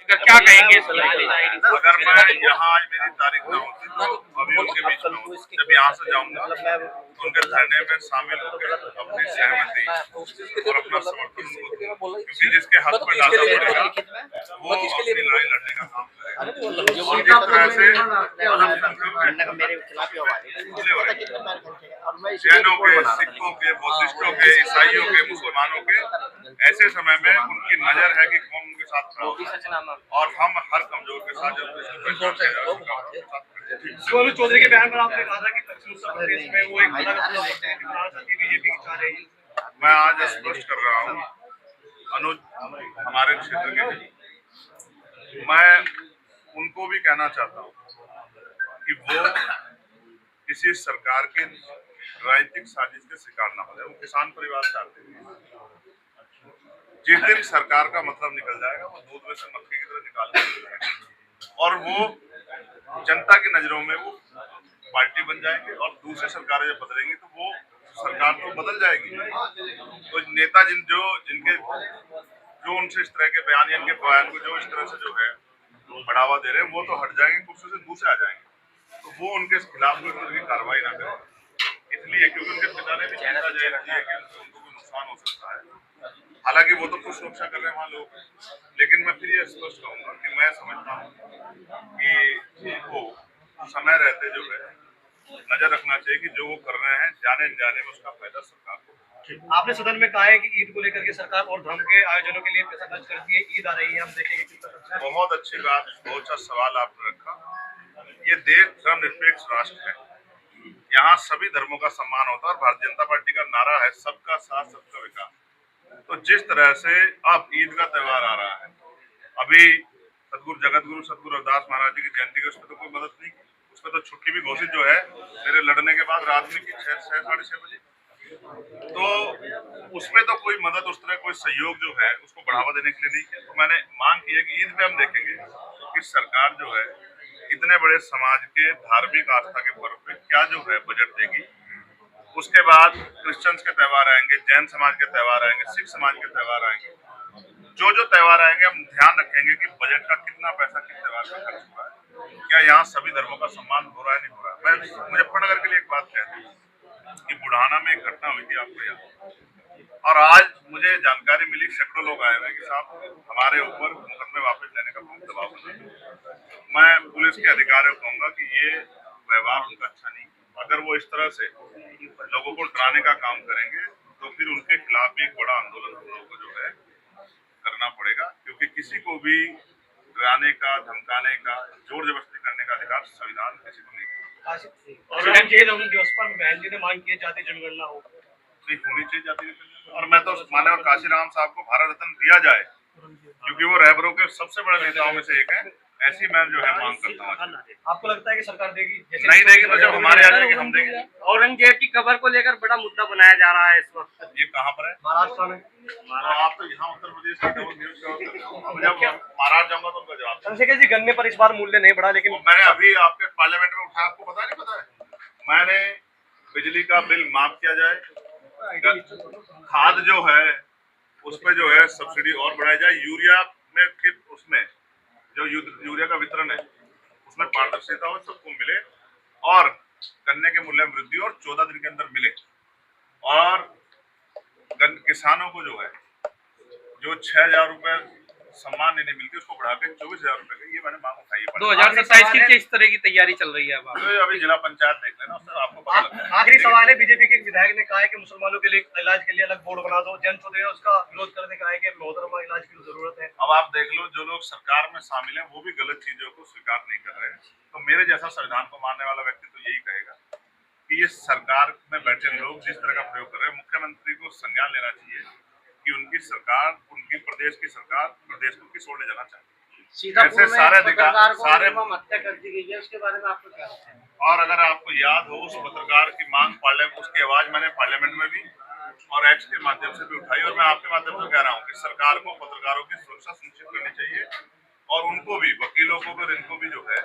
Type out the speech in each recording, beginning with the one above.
क्या कहेंगे? अगर मैं यहाँ आज मेरी तारीख ना होती तो अभी उनके बीच में होती। जब यहाँ से जाऊंगा तो उनके धरने में शामिल होकर अपनी सहमति और अपना समर्थन उनको, क्योंकि जिसके हाथ में डालना पड़ेगा वो अपनी लड़ाई लड़ने का काम करेगा। और जिस तरह से जैनों के, सिखों के, बुद्धिस्टों के, ईसाइयों के, मुसलमानों के ऐसे समय में उनकी नजर है कि कौन उनके साथ खड़ा होगा, और हम हर कमजोर के साथ सोनू चौधरी के बयान पर आपने कहा था कि पश्चिम उत्तर प्रदेश में वो एक बीजेपी की चाह रही है। मैं आज स्पष्ट कर रहा हूँ, अनुज हमारे क्षेत्र के हैं, मैं उनको भी कहना चाहता हूँ कि वो किसी सरकार के राजनीतिक साजिश के शिकार न हो जाए। वो किसान परिवार से आते हैं, जिस दिन सरकार का मतलब निकल जाएगा वो दूध में से मक्खी की तरह निकाल देंगे और वो जनता की नजरों में वो पार्टी बन जाएंगे, और दूसरी सरकारें जब बदलेंगी तो वो सरकार तो बदल जाएगी। तो नेता जो उनसे इस तरह के बयान या इनके बयान को जो इस तरह से जो है बढ़ावा दे रहे हैं वो तो हट जाएंगे, कुर्सी से दूसरे आ जाएंगे। तो वो उनके खिलाफ कोई तरह की कार्रवाई ना करें, इसलिए क्योंकि उनके पिता ने भी चिंता जाहिर की है कि उनको कोई नुकसान हो सकता है। हालांकि वो तो कुछ सुरक्षा कर रहे हैं वहाँ लोग, लेकिन मैं फिर ये स्पष्ट कहूंगा कि मैं समझता हूँ कि उनको समय रहते जो है नजर रखना चाहिए कि जो वो कर रहे हैं जाने जाने में उसका फायदा सरकार को। आपने सदन में कहा है कि ईद को लेकर के सरकार और धर्म के आयोजनों के लिए पैसा खर्च करती है। ईद आ रही है, हम देखेंगे। बहुत अच्छी बात, बहुत अच्छा सवाल आपने रखा। ये देश धर्मनिरपेक्ष राष्ट्र है, यहाँ सभी धर्मों का सम्मान होता है और भारतीय जनता पार्टी का नारा है सबका साथ सबका विकास। तो जिस तरह से अब ईद का त्योहार आ रहा है, अभी सदगुरु जगतगुरु सदगुरु रविदास महाराज जी की जयंती की, उसमें तो कोई मदद नहीं की, उसमें तो छुट्टी भी घोषित जो है मेरे लड़ने के बाद रात में की 6-6:30 बजे। तो उसमें तो कोई मदद उस तरह कोई सहयोग जो है उसको बढ़ावा देने के लिए नहीं किया। तो मैंने मांग की है कि ईद पे हम देखेंगे कि सरकार जो है इतने बड़े समाज के धार्मिक आस्था के पर्व पे क्या जो है बजट देगी। उसके बाद क्रिश्चियंस के त्यौहार आएंगे, जैन समाज के त्यौहार आएंगे, सिख समाज के त्यौहार आएंगे। जो जो त्यौहार आएंगे हम ध्यान रखेंगे कि बजट का कितना पैसा किस त्यौहार में खर्च हुआ है, क्या यहाँ सभी धर्मों का सम्मान हो रहा है नहीं हो रहा है। मैं मुजफ्फरनगर के लिए एक बात कहती हूँ कि बुढ़ाना में एक घटना हुई थी, आपको याद, और आज मुझे जानकारी मिली सैकड़ों लोग आए हुए कि साहब हमारे ऊपर मुकदमे वापस लेने का बहुत दबाव बना। मैं पुलिस के अधिकारियों को कहूंगा कि ये व्यवहार उनका अच्छा नहीं। अगर वो इस तरह से लोगों को डराने का काम करेंगे तो फिर उनके खिलाफ भी एक बड़ा आंदोलन हम लोगों को जो है करना पड़ेगा, क्योंकि किसी को भी डराने का, धमकाने का, जोर जबरदस्ती करने का अधिकार संविधान किसी को नहीं बहन जी ने मांग की जाति जनगणना हो, नहीं होनी चाहिए जाति जनगणना। और मैं तो माननीय काशीराम साहब को भारत रत्न दिया जाए, क्योंकि वो रहबरों के सबसे बड़े नेताओं में से एक है। ऐसी मैं जो है मांग करता हूँ। आपको लगता है कि सरकार देगी? नहीं देगी तो जब हमारे आ जाएगी हम देंगे। औरंगजेब की कब्र को लेकर बड़ा मुद्दा बनाया जा रहा है इस वक्त। ये कहाँ पर है? महाराष्ट्र में। आप तो यहाँ उत्तर प्रदेश के जब महाराष्ट्र जाऊंगा तो उनका जवाब। चंद्रशेखर जी, गन्ने पर इस बार मूल्य नहीं बढ़ा, लेकिन मैंने अभी आपके पार्लियामेंट में उठाया, आपको पता नहीं पता है? मैंने बिजली का बिल माफ किया जाए, खाद जो है उस पर जो है सब्सिडी और बढ़ाई जाए, यूरिया में फिर उसमें जो यूरिया का वितरण है उसमें पारदर्शिता हो, सबको मिले, और गन्ने के मूल्य में वृद्धि और 14 दिन के अंदर मिले, और किसानों को जो है जो 6,000 रुपए सम्मान निधि मिलती है उसको बढ़ाकर 24,000 रुपए की, ये मैंने मांग उठाई है। 2027 की किस तरह की तैयारी चल रही है अब? तो अभी जिला पंचायत देख लेना, उससे आपको पता लगता है। आखिरी सवाल है, बीजेपी के विधायक ने कहा है कि मुसलमानों के लिए इलाज के लिए अलग बोर्ड बना दो। जैन चौधरी ने उसका विरोध करने कहा है कि मोहतरमा इलाज की जरूरत है। अब आप देख लो, जो लोग सरकार में शामिल हैं वो भी गलत चीजों को स्वीकार नहीं कर रहे हैं। तो मेरे जैसा संविधान को मानने वाला व्यक्ति तो यही कहेगा कि ये सरकार में बैठे लोग जिस तरह का प्रयोग कर रहे हैं, मुख्यमंत्री को संज्ञान लेना चाहिए कि उनकी सरकार, उनकी प्रदेश की सरकार प्रदेश को किस ओर ले जाना चाहती है। ऐसे सारे अधिकार सारे हत्या कर दी गई है, उसके बारे में आपको क्या लगता है? और अगर आपको याद हो, उस पत्रकार की मांग पार्लियामेंट, उसकी आवाज मैंने पार्लियामेंट में भी और एक्ट के माध्यम से भी उठाई, और मैं आपके माध्यम से कह रहा हूँ कि सरकार को पत्रकारों की सुरक्षा सुनिश्चित करनी चाहिए, और उनको भी, वकीलों को भी, इनको भी जो है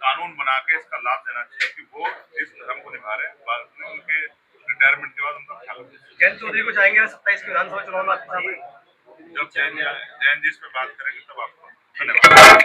कानून बना के इसका लाभ देना चाहिए कि वो इस धर्म को निभा रहे हैं, बाद में उनके रिटायरमेंट के बाद उनका ख्याल रखें। जैन चौधरी को चाहेंगे 27 विधानसभा चुनाव में? जब जैन जी इस पे बात करेंगे तब आपको धन्यवाद।